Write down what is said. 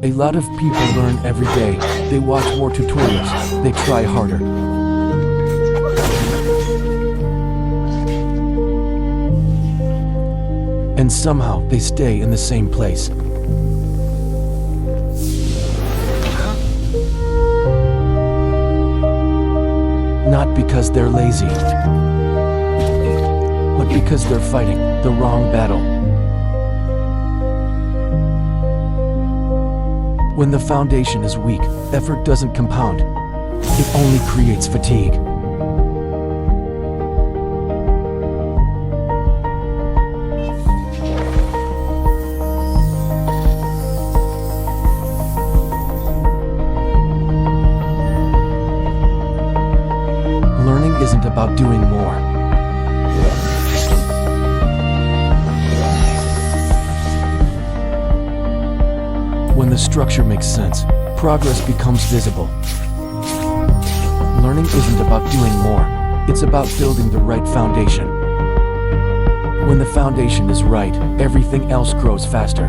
A lot of people learn every day. They watch more tutorials. They try harder. And somehow they stay in the same place. Not because they're lazy, but because they're fighting the wrong battle. When the foundation is weak, effort doesn't compound. It only creates fatigue. Learning isn't about doing more. When the structure makes sense, progress becomes visible. Learning isn't about doing more. It's about building the right foundation. When the foundation is right, everything else grows faster.